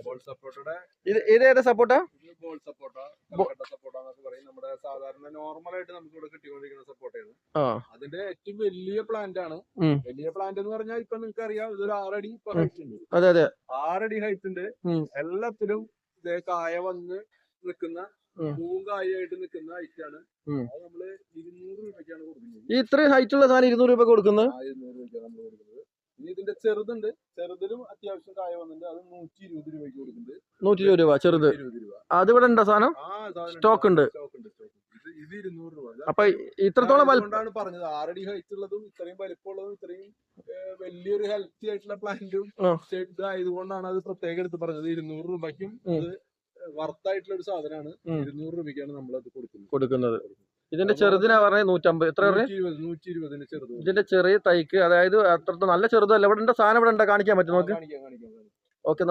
Ball സപ്പോർട്ടയുടെ ഇത് ഏതാ സപ്പോർട്ടാ? Ball സപ്പോർട്ട, കൽക്കട്ട സപ്പോർട്ട എന്നൊക്കെ പറയും. നമ്മുടെ സാധാരണ നോർമൽ ആയിട്ട് നമുക്ക് ഇവിടെ കിട്ടിക്കൊണ്ടിരിക്കുന്ന സപ്പോർട്ടാണ്. അതിന്റെ ഏറ്റവും വലിയ പ്ലാന്റ് ആണ്. വലിയ പ്ലാന്റ് എന്ന് പറഞ്ഞാൽ ഇപ്പൊ നിങ്ങൾക്ക് അറിയാം, ഇതൊരു 6 അടി ഹൈറ്റ് ഉണ്ട്. 6 അടി ഹൈറ്റ് ഉണ്ട്. എല്ലാത്തിലും കായ വന്ന് നിൽക്കുന്ന, പൂവും കായായിട്ട് നിൽക്കുന്ന ഹൈറ്റാണ്. അത് നമ്മള് 200 രൂപയ്ക്കാണ് കൊടുക്കുന്നത്. ഈ ഇത്രയും ഹൈറ്റ് ഉള്ള സാധനം 200 രൂപ കൊടുക്കുന്നത്? 200 രൂപയ്ക്കാണ് നമ്മൾ കൊടുക്കുന്നത്. ഇനി ഇതിന്റെ ചെറുതുണ്ട്, ചെറുതിലും അത്യാവശ്യം കായ വന്നിട്ടുണ്ട്. അത് 120 രൂപയ്ക്ക് കൊടുക്കുന്നുണ്ട്. 120 രൂപ ചെറുത്. അത് ഇവിടെ ഉണ്ടോ സാധനം? സ്റ്റോക്ക് ഉണ്ട്. ഇത് 200 രൂപ. അപ്പൊ ഇത്രത്തോളം വലുപ്പമാണ് പറഞ്ഞത്. 6 അടി ഹൈറ്റ് ഉള്ളതും ഇത്രയും വലിപ്പമുള്ളതും ഇത്രയും വലിയൊരു ഹെൽത്തി ആയിട്ടുള്ള പ്ലാന്റും ആയതുകൊണ്ടാണ് അത് പ്രത്യേകം എടുത്ത് പറഞ്ഞത്. 200 രൂപയ്ക്കും അത് വർത്തായിട്ടുള്ള ഒരു സാധനമാണ്. 200 രൂപയ്ക്കാണ് നമ്മൾ അത് കൊടുക്കുന്നത്. ഇതിന്റെ ചെറുതിനാ പറഞ്ഞത് 150. എത്ര? 120 ചെറുത്. ഇതിന്റെ ചെറിയ തൈക്ക്, അതായത് അത്ര നല്ല ചെറുതല്ല. ഇവിടെ സാധനം ഇവിടെ കാണിക്കാൻ പറ്റും നമുക്ക്. കാണിക്കാം. ഓക്കെ.